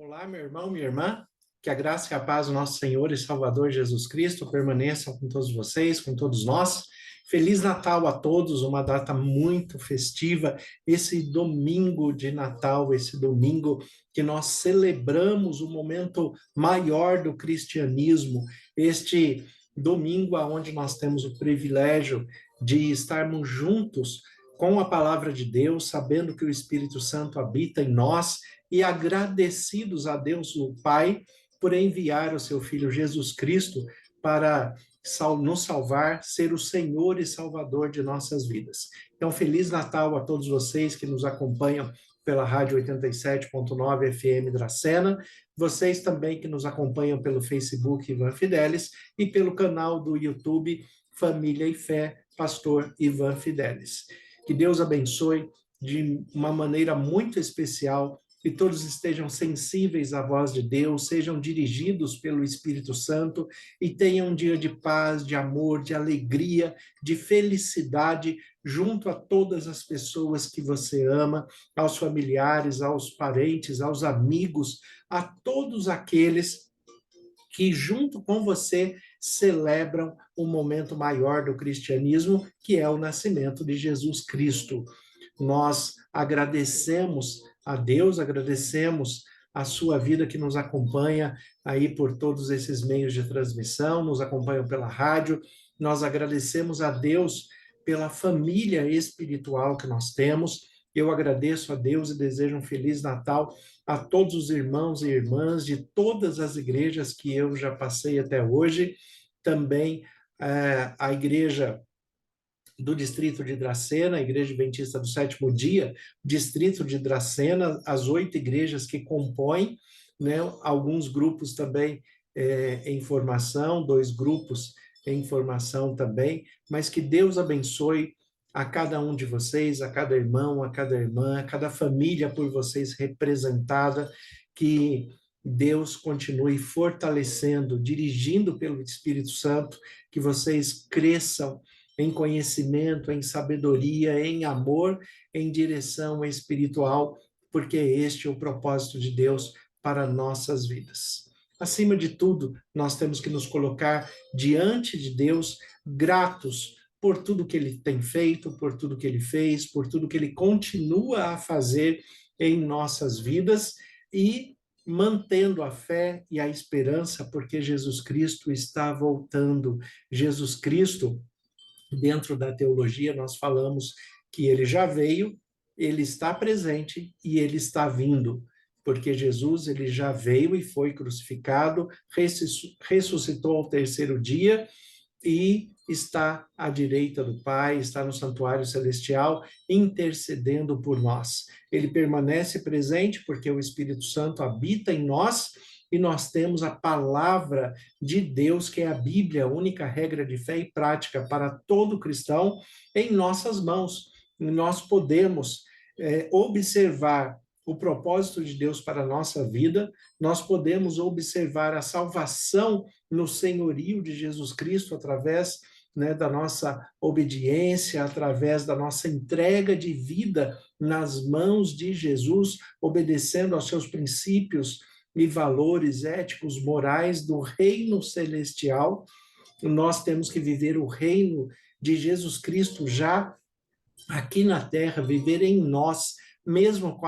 Olá, meu irmão, minha irmã, que a graça e a paz do nosso Senhor e Salvador Jesus Cristo permaneçam com todos vocês, com todos nós. Feliz Natal a todos, uma data muito festiva, esse domingo de Natal, esse domingo que nós celebramos o momento maior do cristianismo, este domingo onde nós temos o privilégio de estarmos juntos com a palavra de Deus, sabendo que o Espírito Santo habita em nós e agradecidos a Deus, o Pai, por enviar o seu Filho Jesus Cristo para nos salvar, ser o Senhor e Salvador de nossas vidas. Então, Feliz Natal a todos vocês que nos acompanham pela Rádio 87.9 FM Dracena, vocês também que nos acompanham pelo Facebook Ivan Fidelis e pelo canal do YouTube Família e Fé, Pastor Ivan Fidelis. Que Deus abençoe de uma maneira muito especial, que todos estejam sensíveis à voz de Deus, sejam dirigidos pelo Espírito Santo e tenham um dia de paz, de amor, de alegria, de felicidade junto a todas as pessoas que você ama, aos familiares, aos parentes, aos amigos, a todos aqueles que junto com você celebram o momento maior do cristianismo, que é o nascimento de Jesus Cristo. Nós agradecemos a Deus, agradecemos a sua vida que nos acompanha aí por todos esses meios de transmissão, nos acompanham pela rádio. Nós agradecemos a Deus pela família espiritual que nós temos. Eu agradeço a Deus e desejo um Feliz Natal a todos os irmãos e irmãs de todas as igrejas que eu já passei até hoje. Também a igreja do distrito de Dracena, a Igreja Adventista do Sétimo Dia, distrito de Dracena, as 8 igrejas que compõem, né, alguns grupos também em formação, 2 grupos em formação também, mas que Deus abençoe a cada um de vocês, a cada irmão, a cada irmã, a cada família por vocês representada, que Deus continue fortalecendo, dirigindo pelo Espírito Santo, que vocês cresçam em conhecimento, em sabedoria, em amor, em direção espiritual, porque este é o propósito de Deus para nossas vidas. Acima de tudo, nós temos que nos colocar diante de Deus gratos por tudo que ele tem feito, por tudo que ele fez, por tudo que ele continua a fazer em nossas vidas e mantendo a fé e a esperança, porque Jesus Cristo está voltando. Jesus Cristo, dentro da teologia, nós falamos que ele já veio, ele está presente e ele está vindo, porque Jesus ele já veio e foi crucificado, ressuscitou ao terceiro dia e está à direita do Pai, está no santuário celestial, intercedendo por nós. Ele permanece presente porque o Espírito Santo habita em nós e nós temos a palavra de Deus, que é a Bíblia, a única regra de fé e prática para todo cristão, em nossas mãos. E nós podemos observar o propósito de Deus para a nossa vida, nós podemos observar a salvação no senhorio de Jesus Cristo através da nossa obediência, através da nossa entrega de vida nas mãos de Jesus, obedecendo aos seus princípios e valores éticos, morais do reino celestial. Nós temos que viver o reino de Jesus Cristo já aqui na terra, viver em nós, mesmo com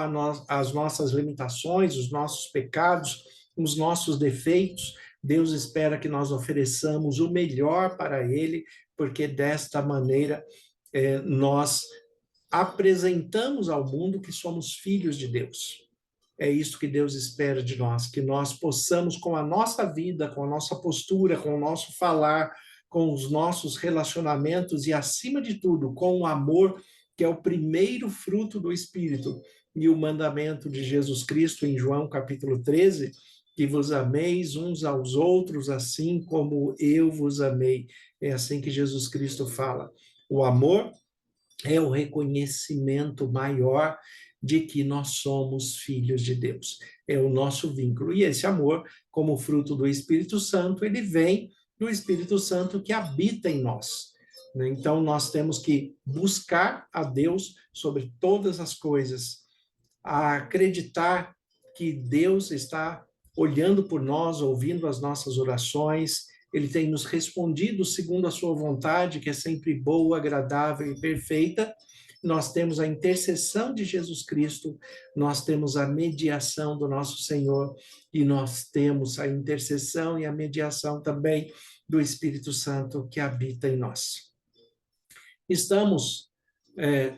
as nossas limitações, os nossos pecados, os nossos defeitos. Deus espera que nós ofereçamos o melhor para Ele, porque desta maneira nós apresentamos ao mundo que somos filhos de Deus. É isso que Deus espera de nós, que nós possamos, com a nossa vida, com a nossa postura, com o nosso falar, com os nossos relacionamentos e, acima de tudo, com o amor, que é o primeiro fruto do Espírito, e o mandamento de Jesus Cristo em João capítulo 13, que vos ameis uns aos outros, assim como eu vos amei. É assim que Jesus Cristo fala. O amor é o reconhecimento maior de que nós somos filhos de Deus. É o nosso vínculo. E esse amor, como fruto do Espírito Santo, ele vem do Espírito Santo que habita em nós. Então, nós temos que buscar a Deus sobre todas as coisas, a acreditar que Deus está olhando por nós, ouvindo as nossas orações, Ele tem nos respondido segundo a sua vontade, que é sempre boa, agradável e perfeita. Nós temos a intercessão de Jesus Cristo, nós temos a mediação do nosso Senhor, e nós temos a intercessão e a mediação também do Espírito Santo que habita em nós. Estamos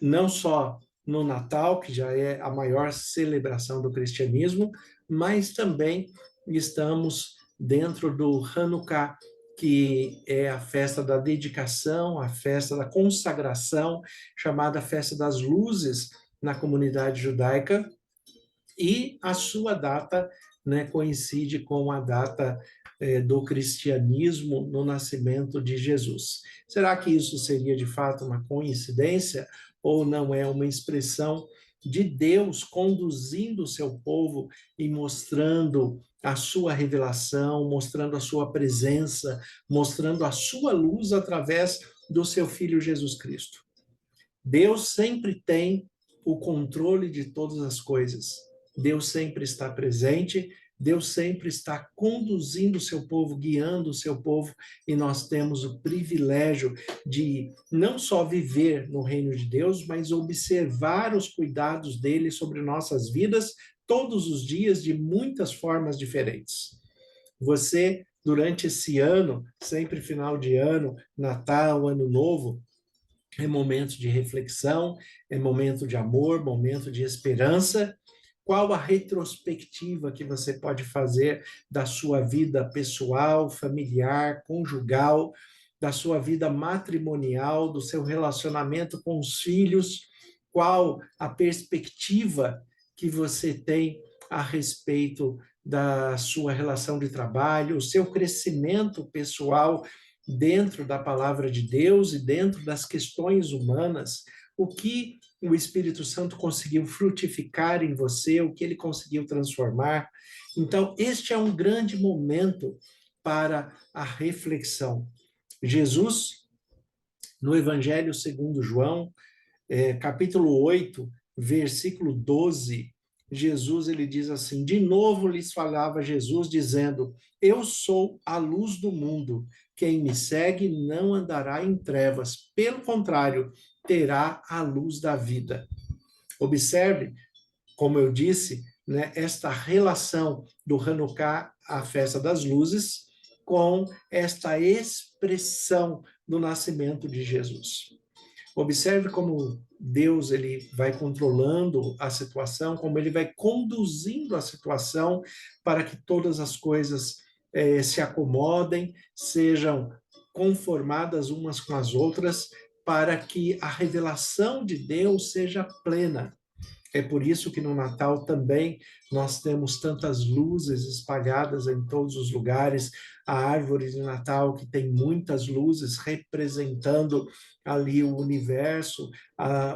não só no Natal, que já é a maior celebração do cristianismo, mas também estamos dentro do Hanukkah, que é a festa da dedicação, a festa da consagração, chamada Festa das Luzes na comunidade judaica, e a sua data, né, coincide com a data do cristianismo no nascimento de Jesus. Será que isso seria de fato uma coincidência ou não é uma expressão de Deus conduzindo o seu povo e mostrando a sua revelação, mostrando a sua presença, mostrando a sua luz através do seu Filho Jesus Cristo? Deus sempre tem o controle de todas as coisas. Deus sempre está presente, Deus sempre está conduzindo o seu povo, guiando o seu povo, e nós temos o privilégio de não só viver no reino de Deus, mas observar os cuidados dele sobre nossas vidas todos os dias de muitas formas diferentes. Você, durante esse ano, sempre final de ano, Natal, Ano Novo, é momento de reflexão, é momento de amor, momento de esperança. Qual a retrospectiva que você pode fazer da sua vida pessoal, familiar, conjugal, da sua vida matrimonial, do seu relacionamento com os filhos? Qual a perspectiva que você tem a respeito da sua relação de trabalho, o seu crescimento pessoal dentro da palavra de Deus e dentro das questões humanas? O que o Espírito Santo conseguiu frutificar em você, o que ele conseguiu transformar? Então, este é um grande momento para a reflexão. Jesus, no Evangelho segundo João, capítulo 8, versículo 12, Jesus ele diz assim: de novo lhes falava Jesus, dizendo: eu sou a luz do mundo, quem me segue não andará em trevas, pelo contrário, terá a luz da vida. Observe, como eu disse, né, esta relação do Hanukkah, a festa das luzes, com esta expressão do nascimento de Jesus. Observe como Deus ele vai controlando a situação, como ele vai conduzindo a situação para que todas as coisas se acomodem, sejam conformadas umas com as outras, para que a revelação de Deus seja plena. É por isso que no Natal também nós temos tantas luzes espalhadas em todos os lugares, a árvore de Natal que tem muitas luzes representando ali o universo,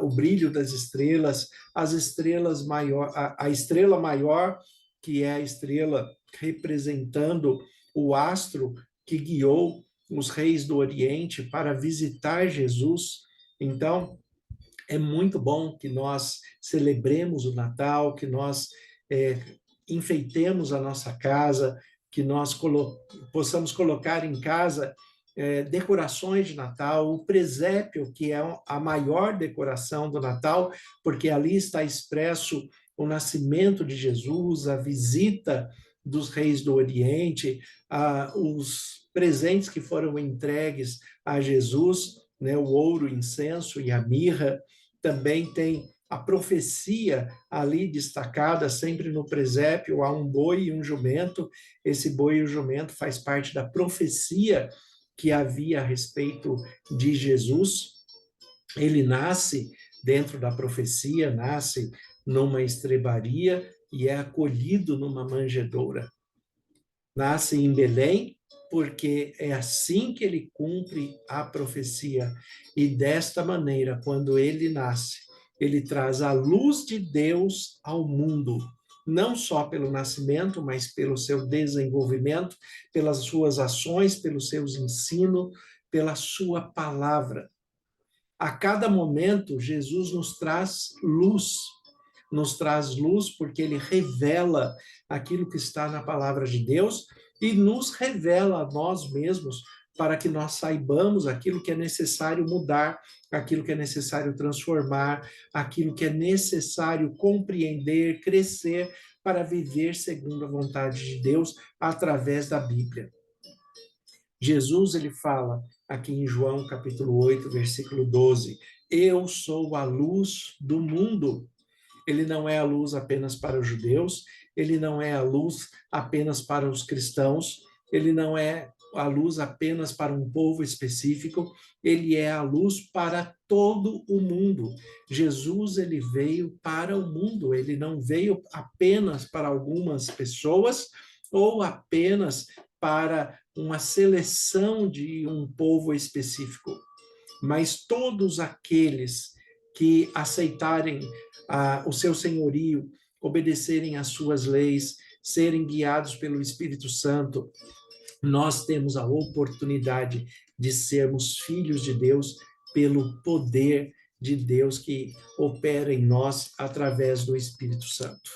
o brilho das estrelas, as estrelas maior, a estrela maior, que é a estrela representando o astro que guiou os reis do Oriente para visitar Jesus. Então, é muito bom que nós celebremos o Natal, que nós enfeitemos a nossa casa, que nós possamos colocar em casa decorações de Natal, o presépio, que é a maior decoração do Natal, porque ali está expresso o nascimento de Jesus, a visita dos reis do Oriente, os presentes que foram entregues a Jesus, né, o ouro, o incenso e a mirra. Também tem a profecia ali destacada, sempre no presépio, há um boi e um jumento. Esse boi e o jumento faz parte da profecia que havia a respeito de Jesus. Ele nasce dentro da profecia, nasce numa estrebaria e é acolhido numa manjedoura. Nasce em Belém, porque é assim que ele cumpre a profecia. E desta maneira, quando ele nasce, ele traz a luz de Deus ao mundo, não só pelo nascimento, mas pelo seu desenvolvimento, pelas suas ações, pelos seus ensinos, pela sua palavra. A cada momento, Jesus nos traz luz. nos traz luz porque ele revela aquilo que está na palavra de Deus e nos revela a nós mesmos para que nós saibamos aquilo que é necessário mudar, aquilo que é necessário transformar, aquilo que é necessário compreender, crescer para viver segundo a vontade de Deus através da Bíblia. Jesus, ele fala aqui em João capítulo 8, versículo 12, eu sou a luz do mundo. Ele não é a luz apenas para os judeus, ele não é a luz apenas para os cristãos, ele não é a luz apenas para um povo específico, ele é a luz para todo o mundo. Jesus, ele veio para o mundo, ele não veio apenas para algumas pessoas ou apenas para uma seleção de um povo específico, mas todos aqueles que aceitarem o seu senhorio, obedecerem às suas leis, serem guiados pelo Espírito Santo, nós temos a oportunidade de sermos filhos de Deus pelo poder de Deus que opera em nós através do Espírito Santo.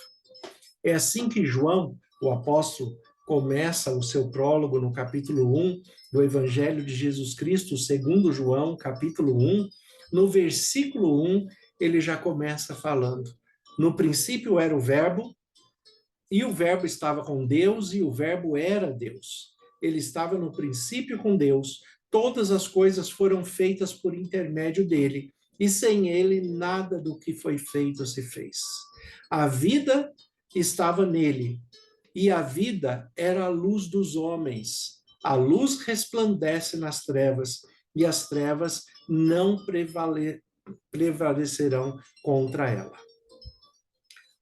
É assim que João, o apóstolo, começa o seu prólogo no capítulo 1 do Evangelho de Jesus Cristo, segundo João, capítulo 1, no versículo 1, ele já começa falando: no princípio era o Verbo, e o Verbo estava com Deus, e o Verbo era Deus. Ele estava no princípio com Deus, todas as coisas foram feitas por intermédio dele, e sem ele nada do que foi feito se fez. A vida estava nele, e a vida era a luz dos homens. A luz resplandece nas trevas, e as trevas não prevalecerão contra ela.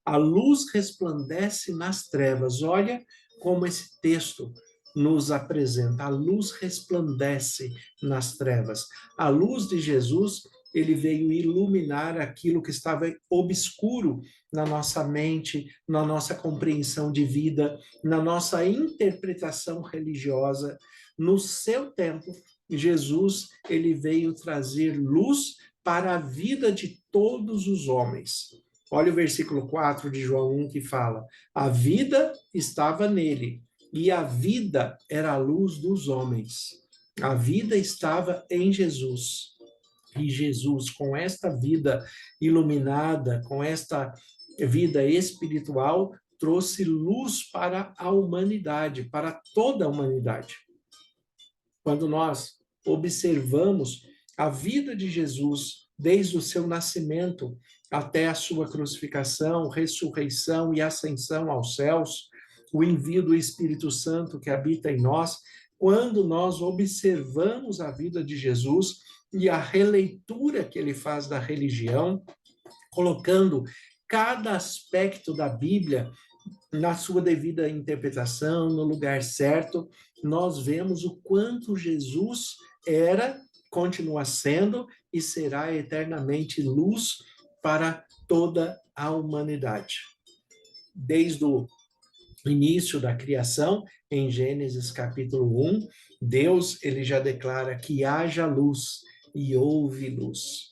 A luz resplandece nas trevas. Olha como esse texto nos apresenta. A luz resplandece nas trevas. A luz de Jesus, ele veio iluminar aquilo que estava obscuro na nossa mente, na nossa compreensão de vida, na nossa interpretação religiosa. No seu tempo, Jesus, ele veio trazer luz para a vida de todos os homens. Olha o versículo 4 de João 1 que fala: a vida estava nele, e a vida era a luz dos homens. A vida estava em Jesus. E Jesus, com esta vida iluminada, com esta vida espiritual, trouxe luz para a humanidade, para toda a humanidade. Quando nós observamos a vida de Jesus, desde o seu nascimento até a sua crucificação, ressurreição e ascensão aos céus, o envio do Espírito Santo que habita em nós, quando nós observamos a vida de Jesus e a releitura que ele faz da religião, colocando cada aspecto da Bíblia na sua devida interpretação, no lugar certo, nós vemos o quanto Jesus era, continua sendo e será eternamente luz para toda a humanidade. Desde o início da criação, em Gênesis capítulo 1, Deus, ele já declara que haja luz e houve luz.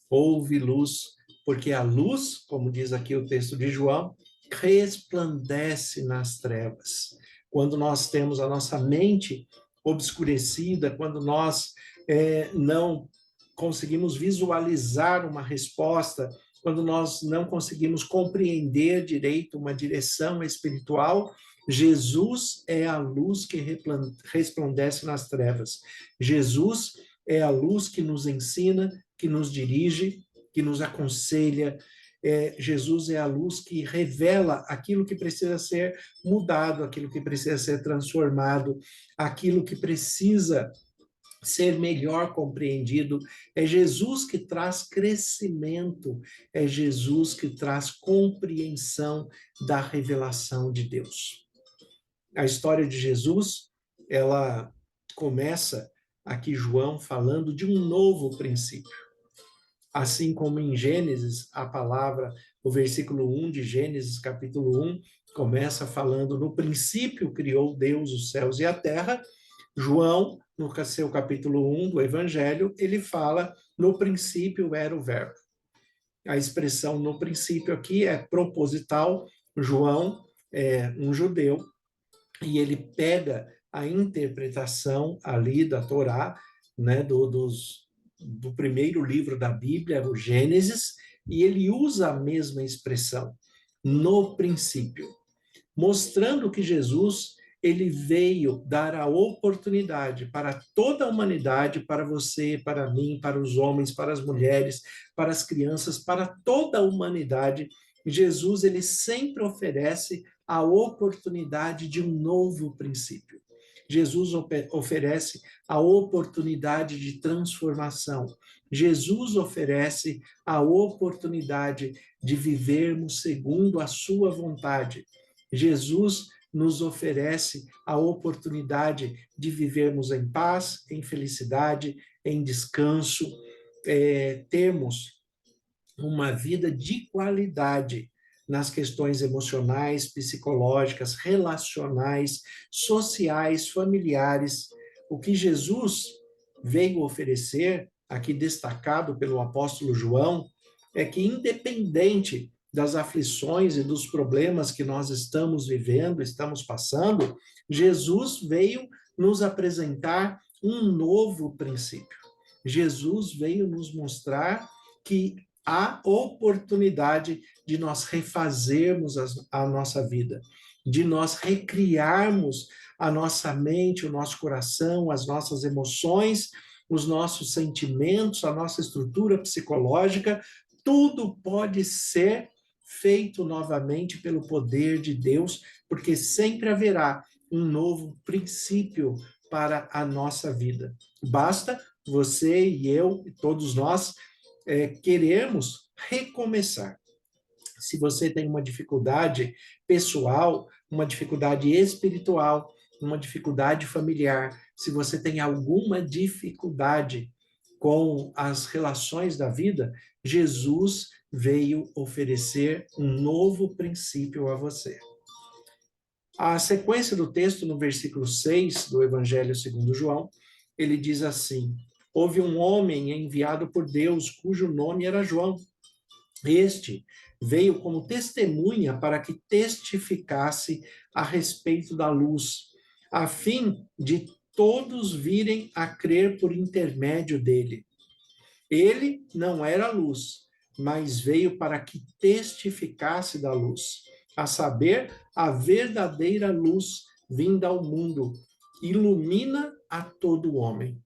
Houve luz, porque a luz, como diz aqui o texto de João, resplandece nas trevas. Quando nós temos a nossa mente obscurecida, quando nós não conseguimos visualizar uma resposta, quando nós não conseguimos compreender direito uma direção espiritual, Jesus é a luz que resplandece nas trevas. Jesus é a luz que nos ensina, que nos dirige, que nos aconselha. Jesus é a luz que revela aquilo que precisa ser mudado, aquilo que precisa ser transformado, aquilo que precisa ser melhor compreendido. É Jesus que traz crescimento, é Jesus que traz compreensão da revelação de Deus. A história de Jesus, ela começa aqui João falando de um novo princípio. Assim como em Gênesis, a palavra, o versículo 1 de Gênesis, capítulo 1, começa falando: no princípio criou Deus os céus e a terra. João, no seu capítulo 1 do Evangelho, ele fala: no princípio era o Verbo. A expressão no princípio aqui é proposital. João é um judeu e ele pega a interpretação ali da Torá, né, do primeiro livro da Bíblia, o Gênesis, e ele usa a mesma expressão, no princípio, mostrando que Jesus ele veio dar a oportunidade para toda a humanidade, para você, para mim, para os homens, para as mulheres, para as crianças, para toda a humanidade. Jesus ele sempre oferece a oportunidade de um novo princípio. Jesus oferece a oportunidade de transformação. Jesus oferece a oportunidade de vivermos segundo a sua vontade. Jesus nos oferece a oportunidade de vivermos em paz, em felicidade, em descanso, termos uma vida de qualidade nas questões emocionais, psicológicas, relacionais, sociais, familiares. O que Jesus veio oferecer, aqui destacado pelo apóstolo João, é que independente das aflições e dos problemas que nós estamos vivendo, estamos passando, Jesus veio nos apresentar um novo princípio. Jesus veio nos mostrar que há oportunidade de nós refazermos a nossa vida, de nós recriarmos a nossa mente, o nosso coração, as nossas emoções, os nossos sentimentos, a nossa estrutura psicológica, tudo pode ser feito novamente pelo poder de Deus, porque sempre haverá um novo princípio para a nossa vida. Basta você e eu, e todos nós, queremos recomeçar. Se você tem uma dificuldade pessoal, uma dificuldade espiritual, uma dificuldade familiar, se você tem alguma dificuldade com as relações da vida, Jesus veio oferecer um novo princípio a você. A sequência do texto, no versículo 6 do Evangelho segundo João, ele diz assim: houve um homem enviado por Deus, cujo nome era João. Este veio como testemunha para que testificasse a respeito da luz, a fim de todos virem a crer por intermédio dele. Ele não era luz, mas veio para que testificasse da luz, a saber, a verdadeira luz vinda ao mundo, ilumina a todo homem.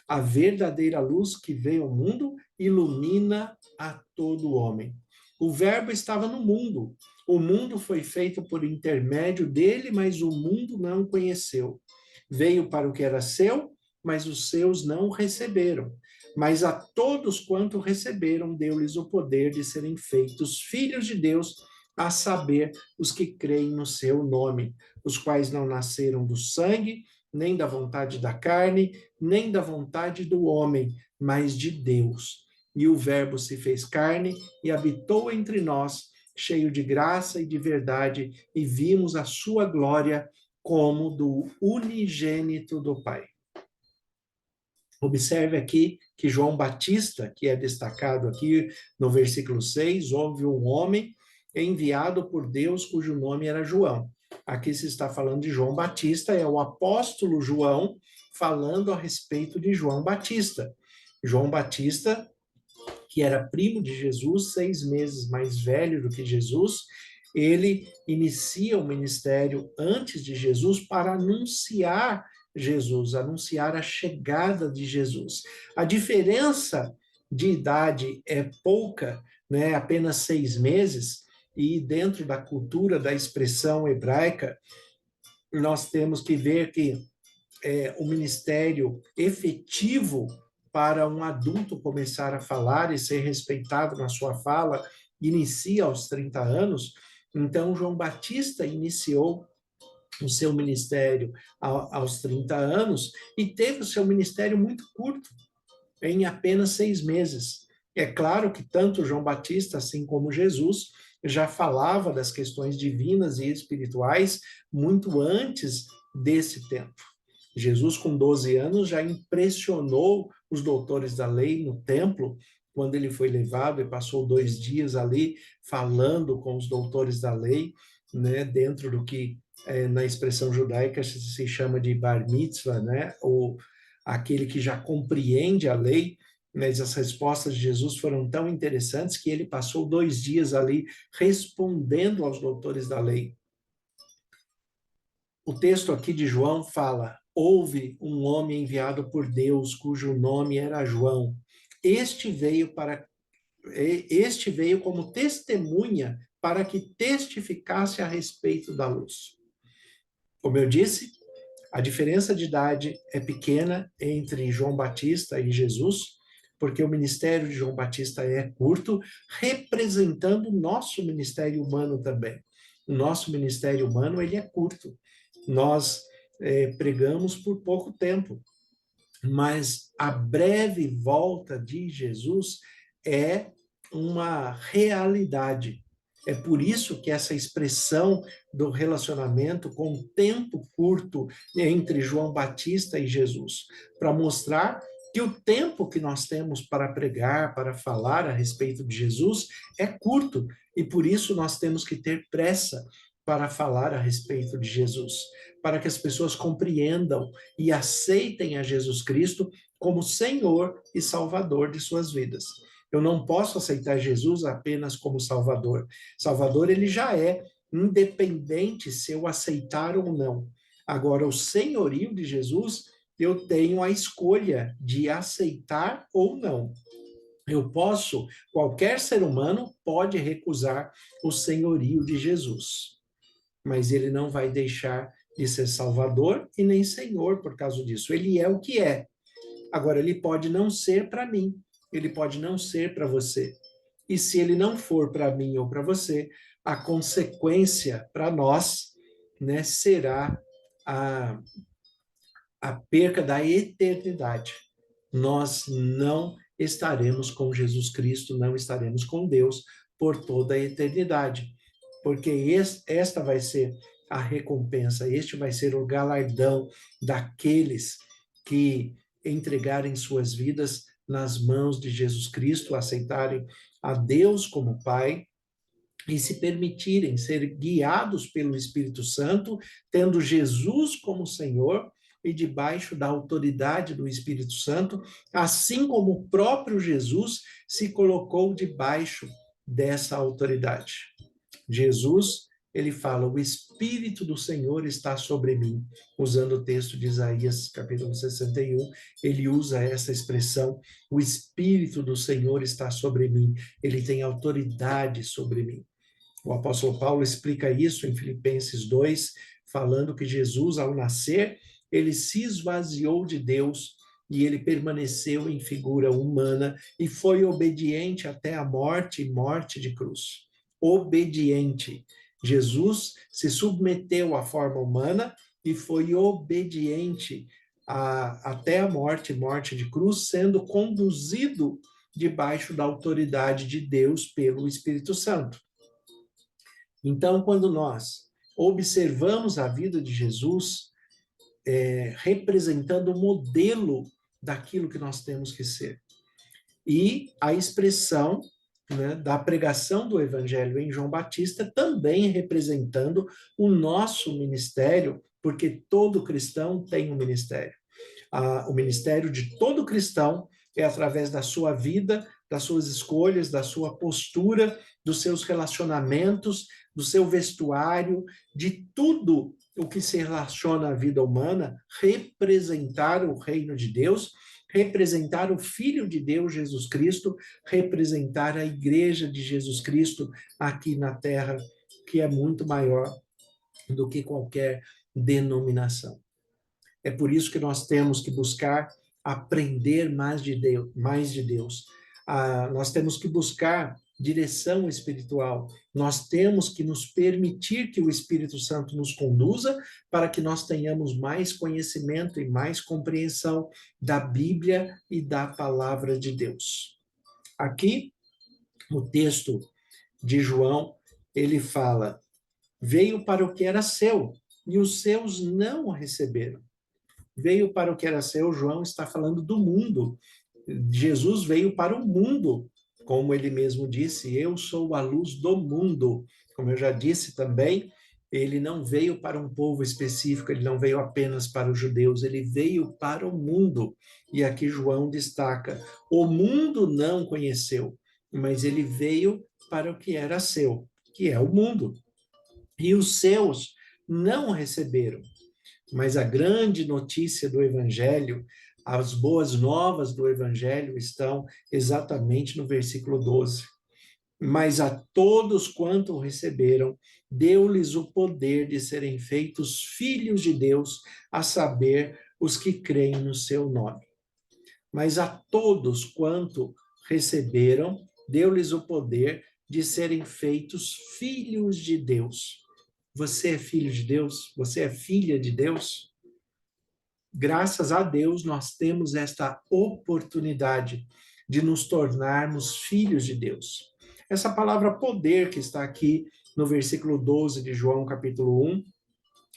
A verdadeira luz que veio ao mundo ilumina a todo homem. O Verbo estava no mundo. O mundo foi feito por intermédio dele, mas o mundo não o conheceu. Veio para o que era seu, mas os seus não o receberam. Mas a todos quanto receberam, deu-lhes o poder de serem feitos filhos de Deus, a saber, os que creem no seu nome, os quais não nasceram do sangue, nem da vontade da carne, nem da vontade do homem, mas de Deus. E o Verbo se fez carne e habitou entre nós, cheio de graça e de verdade, e vimos a sua glória como do unigênito do Pai. Observe aqui que João Batista, que é destacado aqui no versículo 6, houve um homem enviado por Deus cujo nome era João. Aqui se está falando de João Batista, é o apóstolo João falando a respeito de João Batista. João Batista, que era primo de Jesus, 6 meses mais velho do que Jesus, ele inicia o ministério antes de Jesus para anunciar Jesus, anunciar a chegada de Jesus. A diferença de idade é pouca, né? Apenas 6 meses, e dentro da cultura da expressão hebraica, nós temos que ver que o ministério efetivo para um adulto começar a falar e ser respeitado na sua fala inicia aos 30 anos. Então, João Batista iniciou o seu ministério aos 30 anos e teve o seu ministério muito curto, em apenas 6 meses. É claro que tanto João Batista, assim como Jesus, já falava das questões divinas e espirituais muito antes desse tempo. Jesus, com 12 anos, já impressionou os doutores da lei no templo quando ele foi levado e passou 2 dias ali falando com os doutores da lei, né, dentro do que na expressão judaica se chama de bar mitzvah, né, ou aquele que já compreende a lei, mas as respostas de Jesus foram tão interessantes que ele passou 2 dias ali respondendo aos doutores da lei. O texto aqui de João fala: houve um homem enviado por Deus, cujo nome era João. Este veio como testemunha para que testificasse a respeito da luz. Como eu disse, a diferença de idade é pequena entre João Batista e Jesus, porque o ministério de João Batista é curto, representando o nosso ministério humano também. O nosso ministério humano, ele é curto. Nós pregamos por pouco tempo, mas a breve volta de Jesus é uma realidade. É por isso que essa expressão do relacionamento com tempo curto entre João Batista e Jesus, para mostrar que o tempo que nós temos para pregar, para falar a respeito de Jesus, é curto, e por isso nós temos que ter pressa para falar a respeito de Jesus, para que as pessoas compreendam e aceitem a Jesus Cristo como Senhor e Salvador de suas vidas. Eu não posso aceitar Jesus apenas como Salvador. Salvador, ele já é, independente se eu aceitar ou não. Agora, o senhorio de Jesus, eu tenho a escolha de aceitar ou não. Qualquer ser humano pode recusar o senhorio de Jesus, mas ele não vai deixar de ser Salvador e nem Senhor por causa disso. Ele é o que é. Agora, ele pode não ser para mim, ele pode não ser para você. E se ele não for para mim ou para você, a consequência para nós, né, será a perca da eternidade. Nós não estaremos com Jesus Cristo, não estaremos com Deus por toda a eternidade, porque esta vai ser a recompensa, este vai ser o galardão daqueles que entregarem suas vidas nas mãos de Jesus Cristo, aceitarem a Deus como Pai e se permitirem ser guiados pelo Espírito Santo, tendo Jesus como Senhor e debaixo da autoridade do Espírito Santo, assim como o próprio Jesus se colocou debaixo dessa autoridade. Jesus, ele fala: o Espírito do Senhor está sobre mim. Usando o texto de Isaías, capítulo 61, ele usa essa expressão: o Espírito do Senhor está sobre mim. Ele tem autoridade sobre mim. O apóstolo Paulo explica isso em Filipenses 2, falando que Jesus, ao nascer, ele se esvaziou de Deus e ele permaneceu em figura humana e foi obediente até a morte e morte de cruz. Obediente. Jesus se submeteu à forma humana e foi obediente até a morte de cruz, sendo conduzido debaixo da autoridade de Deus pelo Espírito Santo. Então, quando nós observamos a vida de Jesus, representando o modelo daquilo que nós temos que ser, e a expressão, né, da pregação do Evangelho em João Batista, também representando o nosso ministério, porque todo cristão tem um ministério. O ministério de todo cristão é através da sua vida, das suas escolhas, da sua postura, dos seus relacionamentos, do seu vestuário, de tudo o que se relaciona à vida humana, representar o reino de Deus, representar o Filho de Deus, Jesus Cristo, representar a Igreja de Jesus Cristo aqui na Terra, que é muito maior do que qualquer denominação. É por isso que nós temos que buscar aprender mais de Deus. Nós temos que buscar direção espiritual. Nós temos que nos permitir que o Espírito Santo nos conduza para que nós tenhamos mais conhecimento e mais compreensão da Bíblia e da palavra de Deus. Aqui, no texto de João, ele fala: veio para o que era seu, e os seus não o receberam. Veio para o que era seu, João está falando do mundo. Jesus veio para o mundo, como ele mesmo disse, eu sou a luz do mundo. Como eu já disse também, ele não veio para um povo específico, ele não veio apenas para os judeus, ele veio para o mundo. E aqui João destaca: o mundo não conheceu, mas ele veio para o que era seu, que é o mundo. E os seus não receberam. Mas a grande notícia do Evangelho, as boas novas do Evangelho estão exatamente no versículo 12. Mas a todos quanto receberam, deu-lhes o poder de serem feitos filhos de Deus, a saber, os que creem no seu nome. Mas a todos quanto receberam, deu-lhes o poder de serem feitos filhos de Deus. Você é filho de Deus? Você é filha de Deus? Graças a Deus, nós temos esta oportunidade de nos tornarmos filhos de Deus. Essa palavra poder que está aqui no versículo 12 de João, capítulo 1,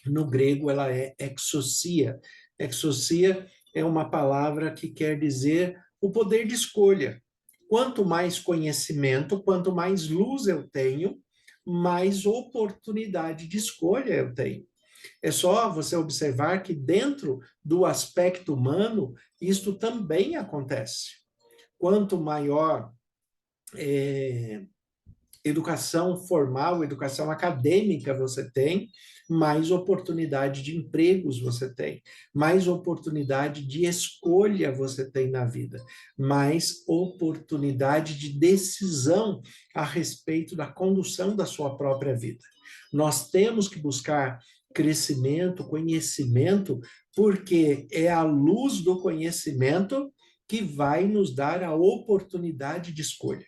no grego ela é exousia. Exousia é uma palavra que quer dizer o poder de escolha. Quanto mais conhecimento, quanto mais luz eu tenho, mais oportunidade de escolha eu tenho. É só você observar que dentro do aspecto humano, isto também acontece. Quanto maior educação formal, educação acadêmica você tem, mais oportunidade de empregos você tem, mais oportunidade de escolha você tem na vida, mais oportunidade de decisão a respeito da condução da sua própria vida. Nós temos que buscar crescimento, conhecimento, porque é a luz do conhecimento que vai nos dar a oportunidade de escolha.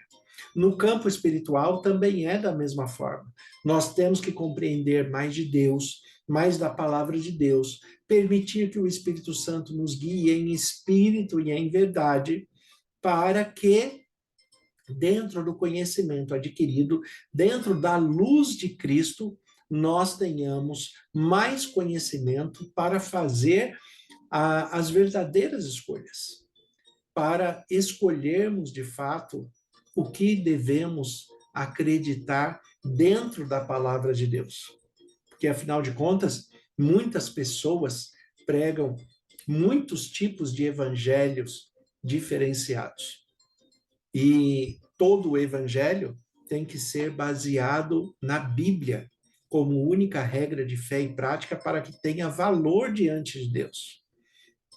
No campo espiritual também é da mesma forma. Nós temos que compreender mais de Deus, mais da palavra de Deus, permitir que o Espírito Santo nos guie em espírito e em verdade, para que, dentro do conhecimento adquirido, dentro da luz de Cristo, nós tenhamos mais conhecimento para fazer as verdadeiras escolhas, para escolhermos de fato o que devemos acreditar dentro da palavra de Deus. Porque, afinal de contas, muitas pessoas pregam muitos tipos de evangelhos diferenciados. E todo o evangelho tem que ser baseado na Bíblia, como única regra de fé e prática para que tenha valor diante de Deus.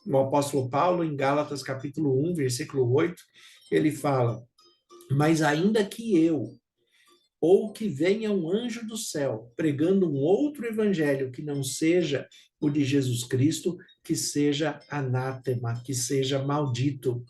O apóstolo Paulo, em Gálatas capítulo 1, versículo 8, ele fala: mas ainda que eu, ou que venha um anjo do céu, pregando um outro evangelho que não seja o de Jesus Cristo, que seja anátema, que seja maldito.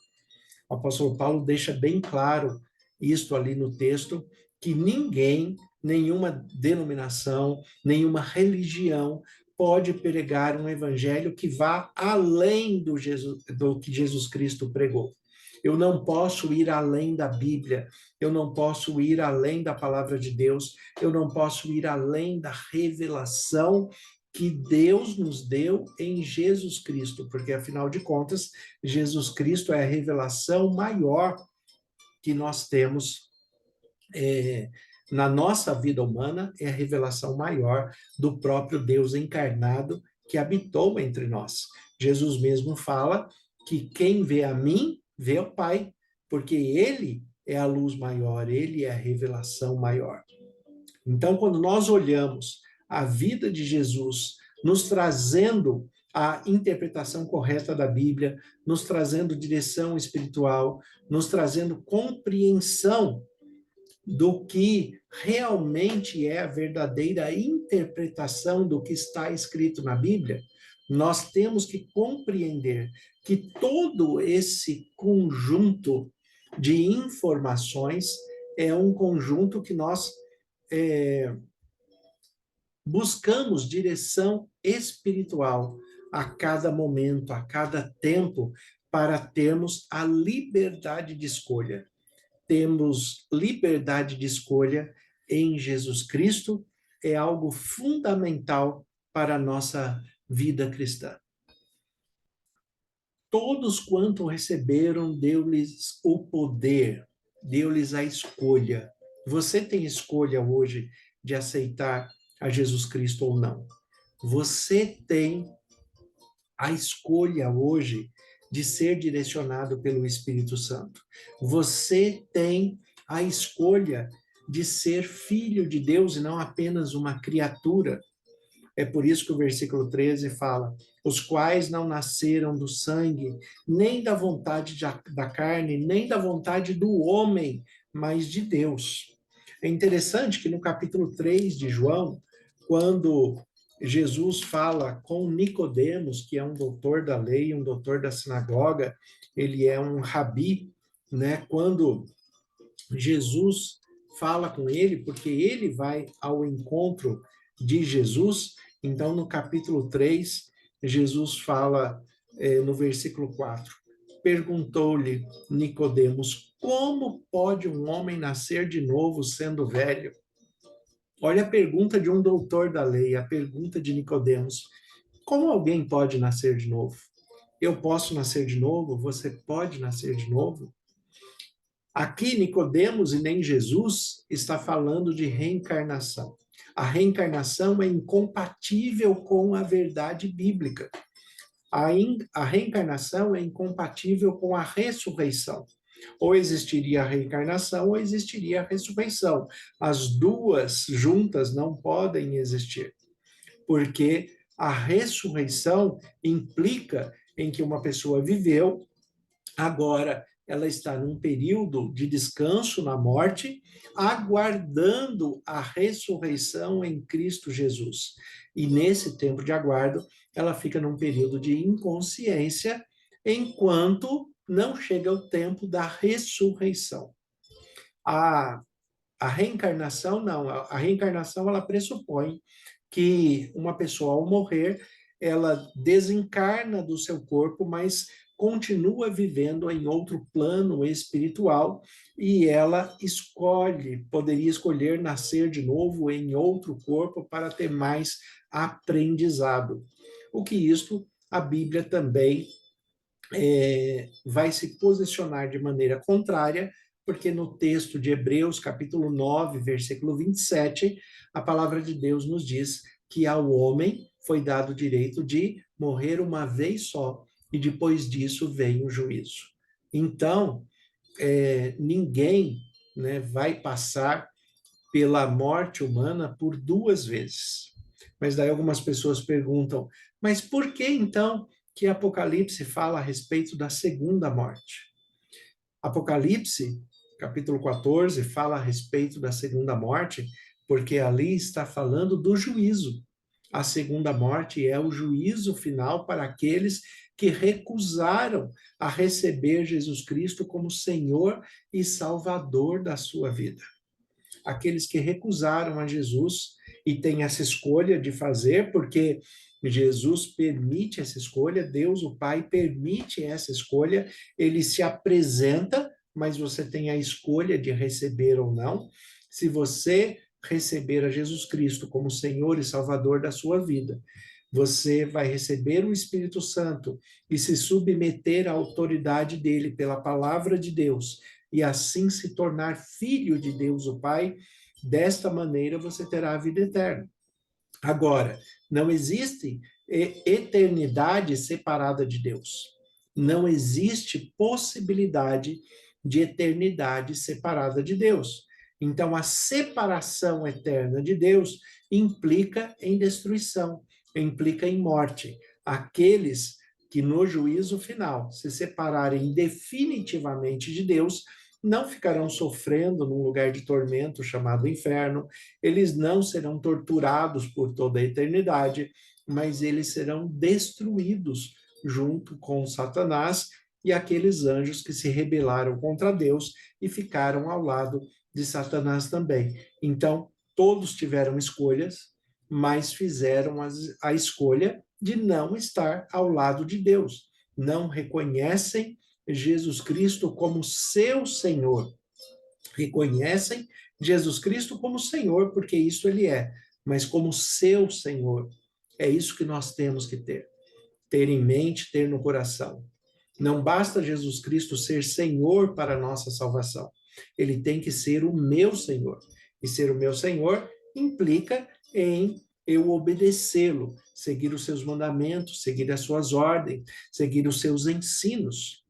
O apóstolo Paulo deixa bem claro isto ali no texto, que ninguém, nenhuma denominação, nenhuma religião pode pregar um evangelho que vá além do que Jesus Cristo pregou. Eu não posso ir além da Bíblia, eu não posso ir além da palavra de Deus, eu não posso ir além da revelação que Deus nos deu em Jesus Cristo, porque afinal de contas, Jesus Cristo é a revelação maior que nós temos na nossa vida humana, é a revelação maior do próprio Deus encarnado que habitou entre nós. Jesus mesmo fala que quem vê a mim, vê o Pai, porque ele é a luz maior, ele é a revelação maior. Então, quando nós olhamos a vida de Jesus, nos trazendo a interpretação correta da Bíblia, nos trazendo direção espiritual, nos trazendo compreensão do que realmente é a verdadeira interpretação do que está escrito na Bíblia, nós temos que compreender que todo esse conjunto de informações é um conjunto que nós buscamos direção espiritual a cada momento, a cada tempo, para termos a liberdade de escolha. Temos liberdade de escolha em Jesus Cristo, é algo fundamental para a nossa vida cristã. Todos quanto receberam, deu-lhes o poder, deu-lhes a escolha. Você tem escolha hoje de aceitar a Jesus Cristo ou não. Você tem a escolha hoje de ser direcionado pelo Espírito Santo. Você tem a escolha de ser filho de Deus e não apenas uma criatura. É por isso que o versículo 13 fala: os quais não nasceram do sangue, nem da vontade da carne, nem da vontade do homem, mas de Deus. É interessante que no capítulo 3 de João, quando Jesus fala com Nicodemos, que é um doutor da lei, um doutor da sinagoga, ele é um rabi, né? Quando Jesus fala com ele, porque ele vai ao encontro de Jesus. Então, no capítulo 3, Jesus fala no versículo 4, perguntou-lhe Nicodemos: como pode um homem nascer de novo sendo velho? Olha a pergunta de um doutor da lei, a pergunta de Nicodemos: como alguém pode nascer de novo? Eu posso nascer de novo? Você pode nascer de novo? Aqui, Nicodemos e nem Jesus está falando de reencarnação. A reencarnação é incompatível com a verdade bíblica. A reencarnação é incompatível com a ressurreição. Ou existiria a reencarnação ou existiria a ressurreição. As duas juntas não podem existir, porque a ressurreição implica em que uma pessoa viveu, agora ela está num período de descanso na morte, aguardando a ressurreição em Cristo Jesus. E nesse tempo de aguardo, ela fica num período de inconsciência, enquanto não chega o tempo da ressurreição. A reencarnação, não. A reencarnação, ela pressupõe que uma pessoa, ao morrer, ela desencarna do seu corpo, mas continua vivendo em outro plano espiritual e ela poderia escolher nascer de novo em outro corpo para ter mais aprendizado. O que isto, a Bíblia também vai se posicionar de maneira contrária, porque no texto de Hebreus, capítulo 9, versículo 27, a palavra de Deus nos diz que ao homem foi dado o direito de morrer uma vez só, e depois disso vem o juízo. Então, ninguém, né, vai passar pela morte humana por duas vezes. Mas daí algumas pessoas perguntam, mas por que então que Apocalipse fala a respeito da segunda morte? Apocalipse, capítulo 14, fala a respeito da segunda morte, porque ali está falando do juízo. A segunda morte é o juízo final para aqueles que recusaram a receber Jesus Cristo como Senhor e Salvador da sua vida. Aqueles que recusaram a Jesus e têm essa escolha de fazer, porque Jesus permite essa escolha, Deus, o Pai, permite essa escolha, ele se apresenta, mas você tem a escolha de receber ou não. Se você receber a Jesus Cristo como Senhor e Salvador da sua vida, você vai receber o Espírito Santo e se submeter à autoridade dele pela palavra de Deus, e assim se tornar filho de Deus, o Pai. Desta maneira você terá a vida eterna. Agora, não existe eternidade separada de Deus. Não existe possibilidade de eternidade separada de Deus. Então, a separação eterna de Deus implica em destruição, implica em morte. Aqueles que no juízo final se separarem definitivamente de Deus não ficarão sofrendo num lugar de tormento chamado inferno, eles não serão torturados por toda a eternidade, mas eles serão destruídos junto com Satanás e aqueles anjos que se rebelaram contra Deus e ficaram ao lado de Satanás também. Então, todos tiveram escolhas, mas fizeram a escolha de não estar ao lado de Deus. Não reconhecem Jesus Cristo como seu Senhor. Reconhecem Jesus Cristo como Senhor, porque isso ele é, mas como seu Senhor. É isso que nós temos que ter. Ter em mente, ter no coração. Não basta Jesus Cristo ser Senhor para a nossa salvação. Ele tem que ser o meu Senhor. E ser o meu Senhor implica em eu obedecê-lo, seguir os seus mandamentos, seguir as suas ordens, seguir os seus ensinos.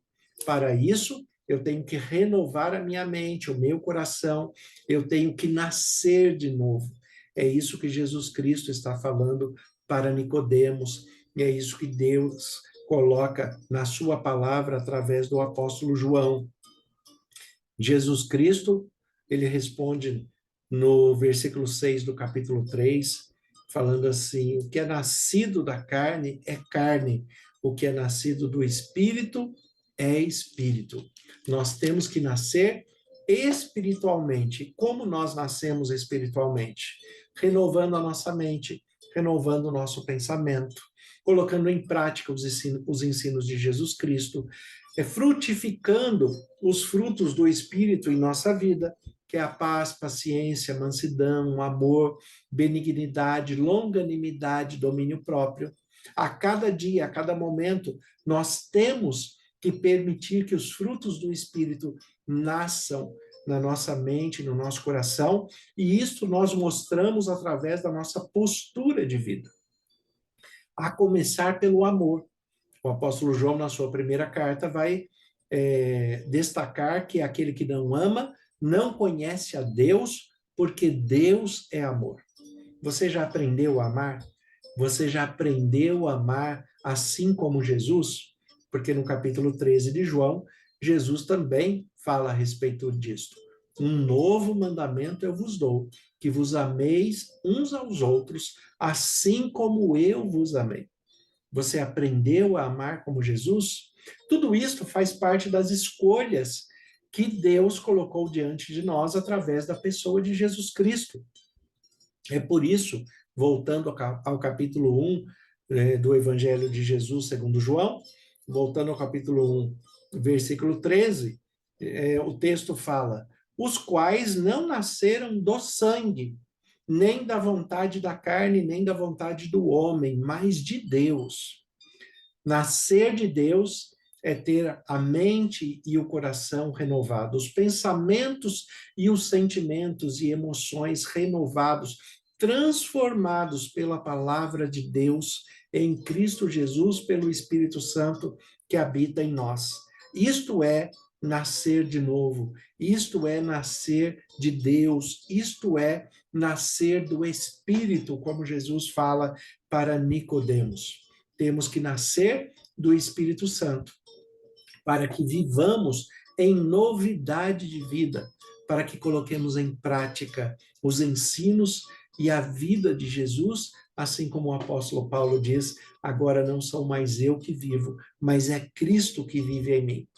Para isso, eu tenho que renovar a minha mente, o meu coração, eu tenho que nascer de novo. É isso que Jesus Cristo está falando para Nicodemos, e é isso que Deus coloca na sua palavra através do apóstolo João. Jesus Cristo, ele responde no versículo 6 do capítulo 3, falando assim: o que é nascido da carne é carne, o que é nascido do espírito é espírito. Nós temos que nascer espiritualmente. Como nós nascemos espiritualmente? Renovando a nossa mente, renovando o nosso pensamento, colocando em prática os ensinos de Jesus Cristo, frutificando os frutos do Espírito em nossa vida, que é a paz, paciência, mansidão, amor, benignidade, longanimidade, domínio próprio. A cada dia, a cada momento, nós temos que permitir que os frutos do Espírito nasçam na nossa mente, no nosso coração, e isto nós mostramos através da nossa postura de vida. A começar pelo amor. O apóstolo João, na sua primeira carta, vai destacar que aquele que não ama não conhece a Deus, porque Deus é amor. Você já aprendeu a amar? Você já aprendeu a amar assim como Jesus? Porque no capítulo 13 de João, Jesus também fala a respeito disto. Um novo mandamento eu vos dou, que vos ameis uns aos outros, assim como eu vos amei. Você aprendeu a amar como Jesus? Tudo isso faz parte das escolhas que Deus colocou diante de nós através da pessoa de Jesus Cristo. É por isso, voltando ao capítulo 1 do Evangelho de Jesus segundo João, voltando ao capítulo 1, versículo 13, o texto fala: os quais não nasceram do sangue, nem da vontade da carne, nem da vontade do homem, mas de Deus. Nascer de Deus é ter a mente e o coração renovados, os pensamentos e os sentimentos e emoções renovados, transformados pela palavra de Deus em Cristo Jesus, pelo Espírito Santo que habita em nós. Isto é nascer de novo, isto é nascer de Deus, isto é nascer do Espírito, como Jesus fala para Nicodemos. Temos que nascer do Espírito Santo, para que vivamos em novidade de vida, para que coloquemos em prática os ensinos e a vida de Jesus, assim como o apóstolo Paulo diz: agora não sou mais eu que vivo, mas é Cristo que vive em mim.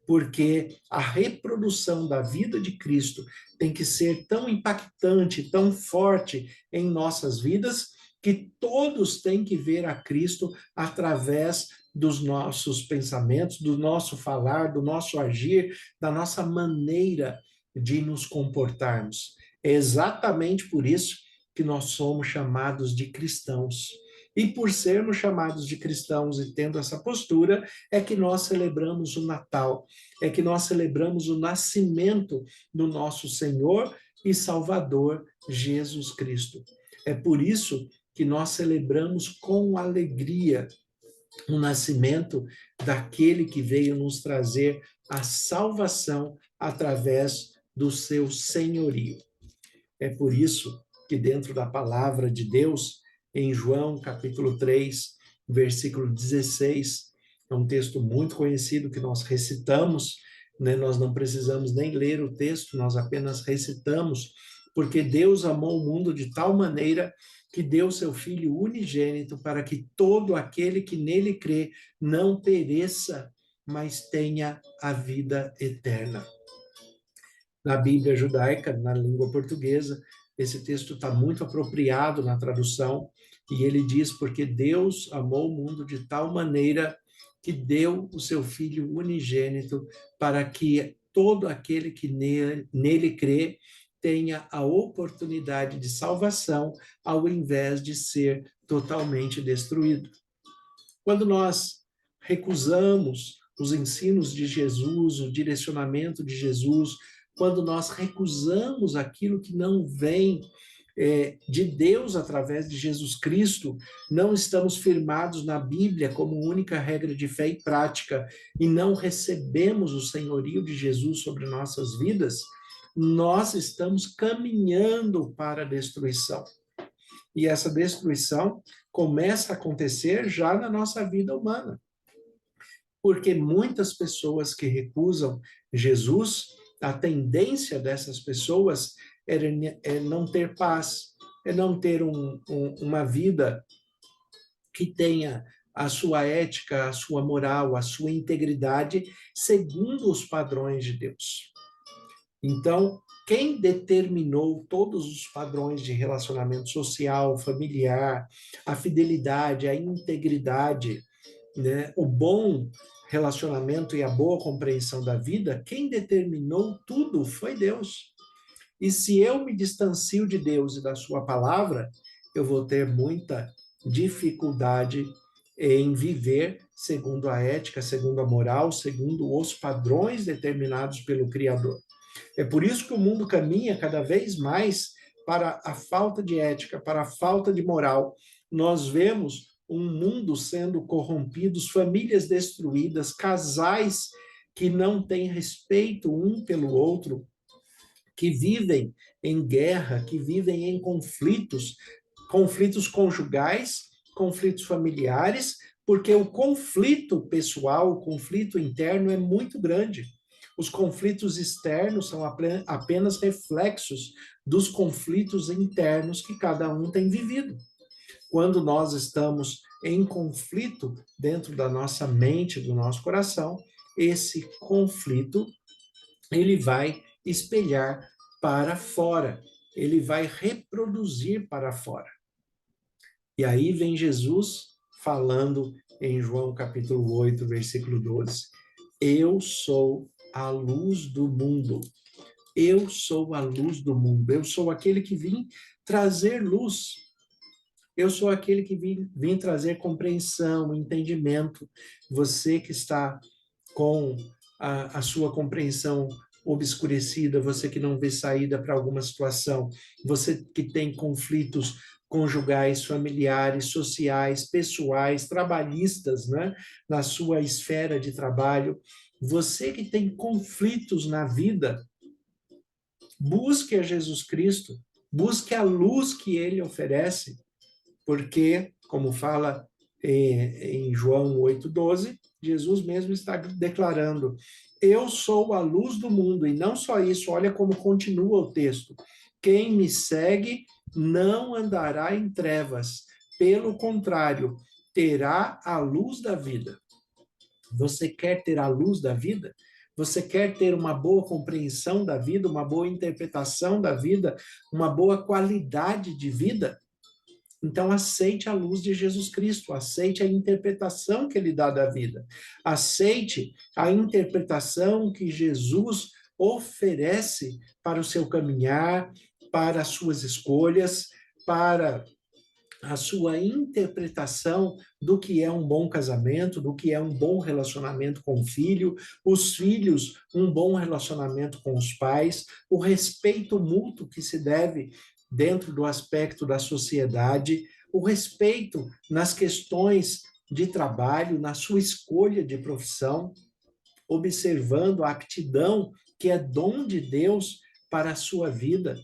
Porque a reprodução da vida de Cristo tem que ser tão impactante, tão forte em nossas vidas, que todos têm que ver a Cristo através dos nossos pensamentos, do nosso falar, do nosso agir, da nossa maneira de nos comportarmos. É exatamente por isso que nós somos chamados de cristãos. E por sermos chamados de cristãos e tendo essa postura, é que nós celebramos o Natal, é que nós celebramos o nascimento do nosso Senhor e Salvador Jesus Cristo. É por isso que nós celebramos com alegria o nascimento daquele que veio nos trazer a salvação através do seu senhorio. É por isso que dentro da palavra de Deus, em João capítulo 3, versículo 16, é um texto muito conhecido que nós recitamos, né? Nós não precisamos nem ler o texto, nós apenas recitamos, porque Deus amou o mundo de tal maneira que deu seu Filho unigênito para que todo aquele que nele crê não pereça, mas tenha a vida eterna. Na Bíblia judaica, na língua portuguesa, esse texto está muito apropriado na tradução, e ele diz: porque Deus amou o mundo de tal maneira que deu o seu Filho unigênito para que todo aquele que nele crê tenha a oportunidade de salvação, ao invés de ser totalmente destruído. Quando nós recusamos os ensinos de Jesus, o direcionamento de Jesus, quando nós recusamos aquilo que não vem de Deus através de Jesus Cristo, não estamos firmados na Bíblia como única regra de fé e prática, e não recebemos o senhorio de Jesus sobre nossas vidas, nós estamos caminhando para a destruição. E essa destruição começa a acontecer já na nossa vida humana. Porque muitas pessoas que recusam Jesus, a tendência dessas pessoas é não ter paz, é não ter uma vida que tenha a sua ética, a sua moral, a sua integridade, segundo os padrões de Deus. Então, quem determinou todos os padrões de relacionamento social, familiar, a fidelidade, a integridade, né, o bom relacionamento e a boa compreensão da vida, quem determinou tudo foi Deus. E se eu me distancio de Deus e da sua palavra, eu vou ter muita dificuldade em viver segundo a ética, segundo a moral, segundo os padrões determinados pelo Criador. É por isso que o mundo caminha cada vez mais para a falta de ética, para a falta de moral. Nós vemos um mundo sendo corrompido, famílias destruídas, casais que não têm respeito um pelo outro, que vivem em guerra, que vivem em conflitos, conflitos conjugais, conflitos familiares, porque o conflito pessoal, o conflito interno é muito grande. Os conflitos externos são apenas reflexos dos conflitos internos que cada um tem vivido. Quando nós estamos em conflito dentro da nossa mente, do nosso coração, esse conflito ele vai espelhar para fora, ele vai reproduzir para fora. E aí vem Jesus falando em João capítulo 8, versículo 12. Eu sou a luz do mundo. Eu sou a luz do mundo. Eu sou aquele que vim trazer luz. Eu sou aquele que vim trazer compreensão, entendimento. Você que está com a sua compreensão obscurecida, você que não vê saída para alguma situação, você que tem conflitos conjugais, familiares, sociais, pessoais, trabalhistas, né, na sua esfera de trabalho, você que tem conflitos na vida, busque a Jesus Cristo, busque a luz que ele oferece, porque, como fala em João 8,12, Jesus mesmo está declarando: eu sou a luz do mundo, e não só isso, olha como continua o texto. Quem me segue não andará em trevas, pelo contrário, terá a luz da vida. Você quer ter a luz da vida? Você quer ter uma boa compreensão da vida, uma boa interpretação da vida, uma boa qualidade de vida? Então, aceite a luz de Jesus Cristo, aceite a interpretação que ele dá da vida, aceite a interpretação que Jesus oferece para o seu caminhar, para as suas escolhas, para a sua interpretação do que é um bom casamento, do que é um bom relacionamento com o filho, os filhos, um bom relacionamento com os pais, o respeito mútuo que se deve dentro do aspecto da sociedade, o respeito nas questões de trabalho, na sua escolha de profissão, observando a aptidão que é dom de Deus para a sua vida.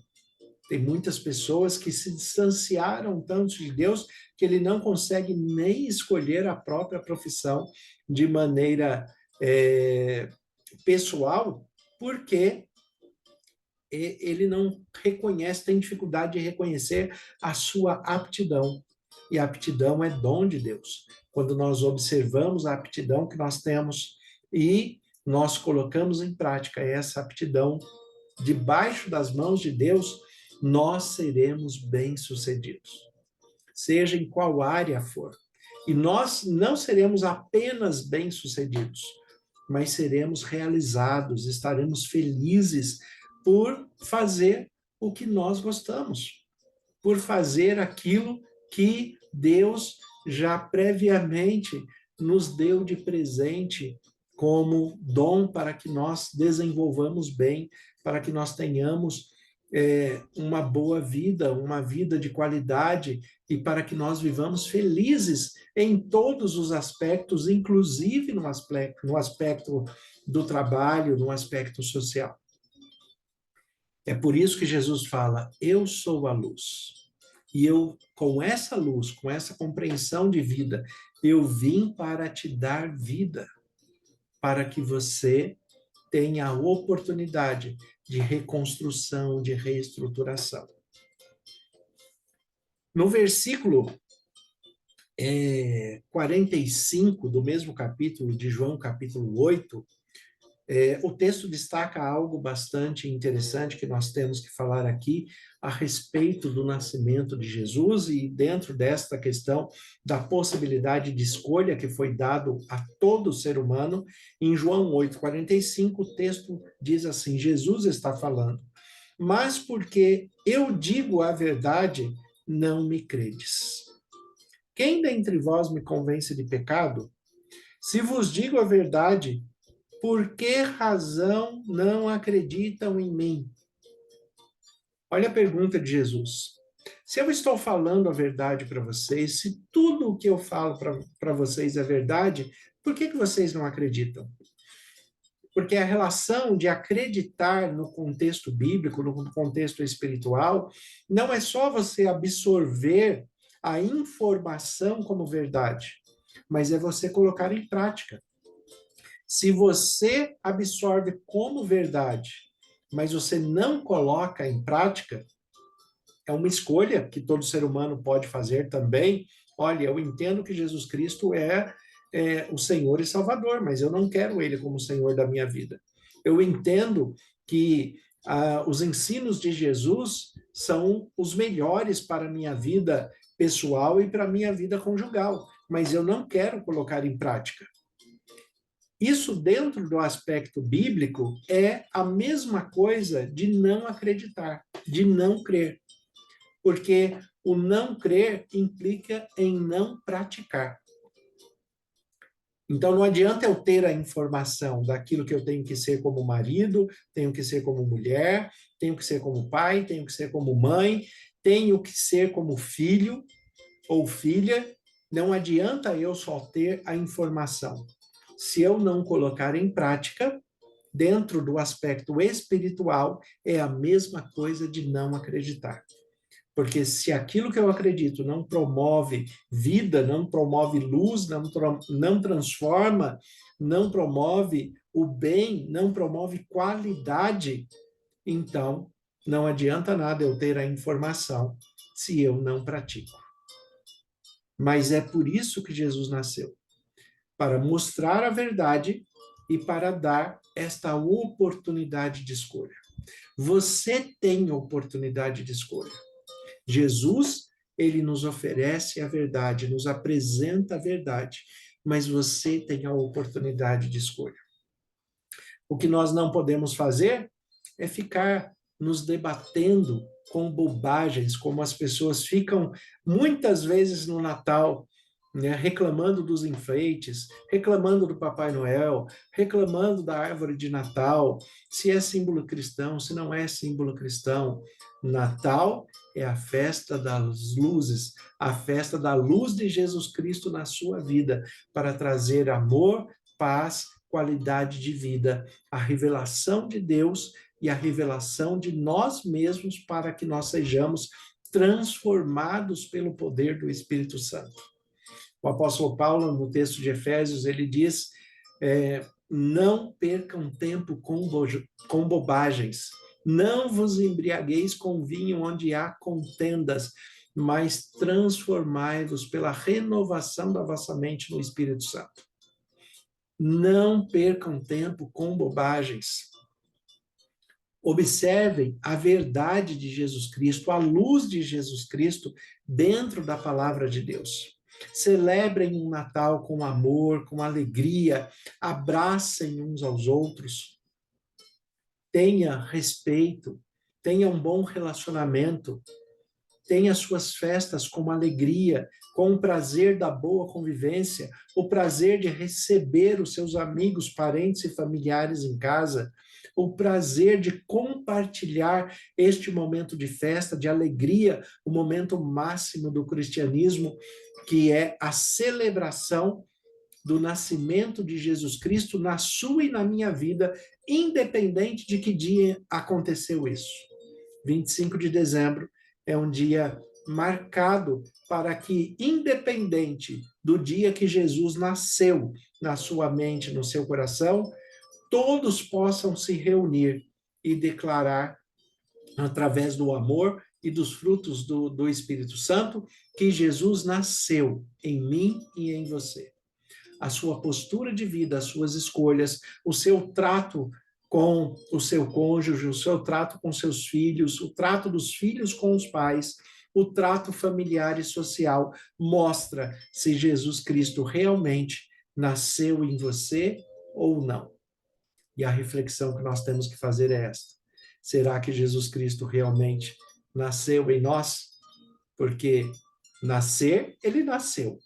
Tem muitas pessoas que se distanciaram tanto de Deus que ele não consegue nem escolher a própria profissão de maneira pessoal, porque ele não reconhece, tem dificuldade de reconhecer a sua aptidão. E a aptidão é dom de Deus. Quando nós observamos a aptidão que nós temos e nós colocamos em prática essa aptidão debaixo das mãos de Deus, nós seremos bem-sucedidos, seja em qual área for. E nós não seremos apenas bem-sucedidos, mas seremos realizados, estaremos felizes por fazer o que nós gostamos, por fazer aquilo que Deus já previamente nos deu de presente como dom para que nós desenvolvamos bem, para que nós tenhamos uma boa vida, uma vida de qualidade, e para que nós vivamos felizes em todos os aspectos, inclusive no aspecto do trabalho, no aspecto social. É por isso que Jesus fala: eu sou a luz. E eu, com essa luz, com essa compreensão de vida, eu vim para te dar vida, para que você tenha a oportunidade de reconstrução, de reestruturação. No versículo 45 do mesmo capítulo de João, capítulo 8, o texto destaca algo bastante interessante que nós temos que falar aqui a respeito do nascimento de Jesus, e dentro desta questão da possibilidade de escolha que foi dado a todo ser humano. Em João 8:45, o texto diz assim: Jesus está falando: mas porque eu digo a verdade, não me credes. Quem dentre vós me convence de pecado? Se vos digo a verdade, por que razão não acreditam em mim? Olha a pergunta de Jesus. Se eu estou falando a verdade para vocês, se tudo o que eu falo para vocês é verdade, por que vocês não acreditam? Porque a relação de acreditar no contexto bíblico, no contexto espiritual, não é só você absorver a informação como verdade, mas é você colocar em prática. Se você absorve como verdade, mas você não coloca em prática, é uma escolha que todo ser humano pode fazer também. Olha, eu entendo que Jesus Cristo é o Senhor e Salvador, mas eu não quero Ele como Senhor da minha vida. Eu entendo que os ensinos de Jesus são os melhores para a minha vida pessoal e para a minha vida conjugal, mas eu não quero colocar em prática. Isso, dentro do aspecto bíblico, é a mesma coisa de não acreditar, de não crer. Porque o não crer implica em não praticar. Então, não adianta eu ter a informação daquilo que eu tenho que ser como marido, tenho que ser como mulher, tenho que ser como pai, tenho que ser como mãe, tenho que ser como filho ou filha. Não adianta eu só ter a informação. Se eu não colocar em prática, dentro do aspecto espiritual, é a mesma coisa de não acreditar. Porque se aquilo que eu acredito não promove vida, não promove luz, não transforma, não promove o bem, não promove qualidade, então não adianta nada eu ter a informação se eu não pratico. Mas é por isso que Jesus nasceu, para mostrar a verdade e para dar esta oportunidade de escolha. Você tem oportunidade de escolha. Jesus, ele nos oferece a verdade, nos apresenta a verdade, mas você tem a oportunidade de escolha. O que nós não podemos fazer é ficar nos debatendo com bobagens, como as pessoas ficam muitas vezes no Natal, né, reclamando dos enfeites, reclamando do Papai Noel, reclamando da árvore de Natal, se é símbolo cristão, se não é símbolo cristão. Natal é a festa das luzes, a festa da luz de Jesus Cristo na sua vida, para trazer amor, paz, qualidade de vida, a revelação de Deus e a revelação de nós mesmos, para que nós sejamos transformados pelo poder do Espírito Santo. O apóstolo Paulo, no texto de Efésios, ele diz: não percam tempo com bobagens, não vos embriagueis com vinho onde há contendas, mas transformai-vos pela renovação da vossa mente no Espírito Santo. Não percam tempo com bobagens. Observem a verdade de Jesus Cristo, a luz de Jesus Cristo dentro da palavra de Deus. Celebrem um Natal com amor, com alegria, abracem uns aos outros. Tenha respeito, tenha um bom relacionamento. tenha suas festas com alegria, com o prazer da boa convivência, o prazer de receber os seus amigos, parentes e familiares em casa, o prazer de compartilhar este momento de festa, de alegria, o momento máximo do cristianismo, que é a celebração do nascimento de Jesus Cristo na sua e na minha vida, independente de que dia aconteceu isso. 25 de dezembro é um dia marcado para que, independente do dia que Jesus nasceu na sua mente, no seu coração, todos possam se reunir e declarar, através do amor e dos frutos do Espírito Santo, que Jesus nasceu em mim e em você. A sua postura de vida, as suas escolhas, o seu trato com o seu cônjuge, o seu trato com seus filhos, o trato dos filhos com os pais, o trato familiar e social, mostra se Jesus Cristo realmente nasceu em você ou não. E a reflexão que nós temos que fazer é esta: será que Jesus Cristo realmente nasceu em nós? Porque nascer, ele nasceu.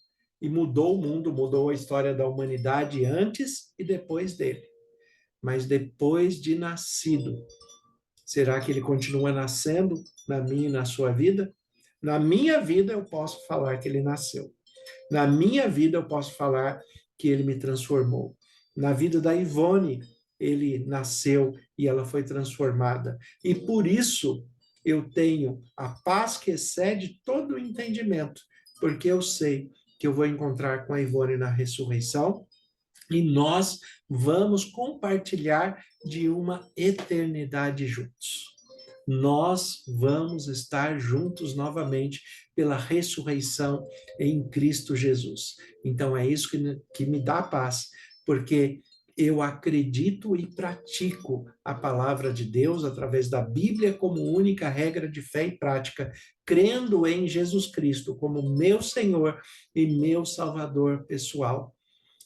E mudou o mundo, mudou a história da humanidade antes e depois dele. Mas depois de nascido, será que ele continua nascendo na minha e na sua vida? Na minha vida eu posso falar que ele nasceu. Na minha vida eu posso falar que ele me transformou. Na vida da Ivone, ele nasceu e ela foi transformada. E por isso eu tenho a paz que excede todo o entendimento, porque eu sei que eu vou encontrar com a Ivone na ressurreição e nós vamos compartilhar de uma eternidade juntos. Nós vamos estar juntos novamente pela ressurreição em Cristo Jesus. Então é isso que me dá paz, porque eu acredito e pratico a palavra de Deus através da Bíblia como única regra de fé e prática, crendo em Jesus Cristo como meu Senhor e meu Salvador pessoal,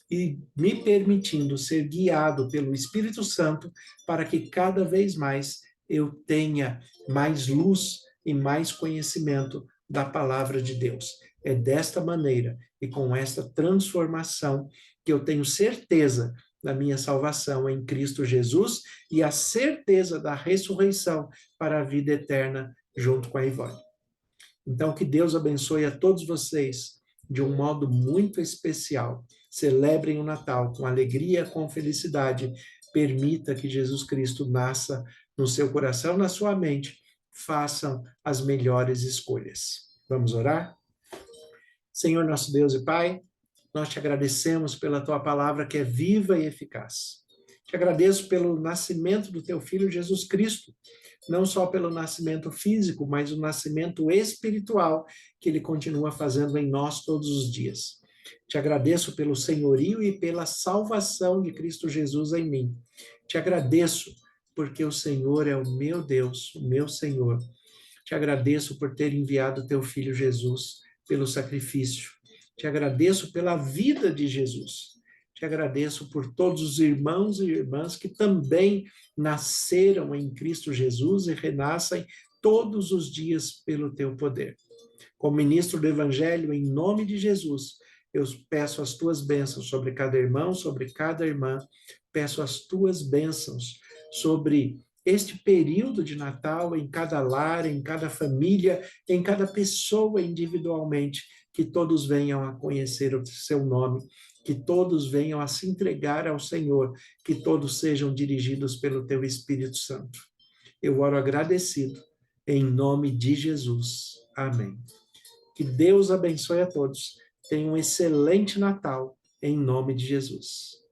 e me permitindo ser guiado pelo Espírito Santo para que cada vez mais eu tenha mais luz e mais conhecimento da palavra de Deus. É desta maneira e com esta transformação que eu tenho certeza da minha salvação em Cristo Jesus e a certeza da ressurreição para a vida eterna junto com a Ivone. Então, que Deus abençoe a todos vocês de um modo muito especial. Celebrem o Natal com alegria, com felicidade. Permita que Jesus Cristo nasça no seu coração, na sua mente. Façam as melhores escolhas. Vamos orar? Senhor, nosso Deus e Pai, nós te agradecemos pela tua palavra que é viva e eficaz. Te agradeço pelo nascimento do teu Filho Jesus Cristo, não só pelo nascimento físico, mas o nascimento espiritual que ele continua fazendo em nós todos os dias. Te agradeço pelo senhorio e pela salvação de Cristo Jesus em mim. Te agradeço porque o Senhor é o meu Deus, o meu Senhor. Te agradeço por ter enviado teu Filho Jesus pelo sacrifício. Te agradeço pela vida de Jesus. Te agradeço por todos os irmãos e irmãs que também nasceram em Cristo Jesus e renascem todos os dias pelo teu poder. Como ministro do Evangelho, em nome de Jesus, eu peço as tuas bênçãos sobre cada irmão, sobre cada irmã. Peço as tuas bênçãos sobre este período de Natal, em cada lar, em cada família, em cada pessoa individualmente, que todos venham a conhecer o seu nome, que todos venham a se entregar ao Senhor, que todos sejam dirigidos pelo teu Espírito Santo. Eu oro agradecido, em nome de Jesus. Amém. Que Deus abençoe a todos. Tenham um excelente Natal, em nome de Jesus.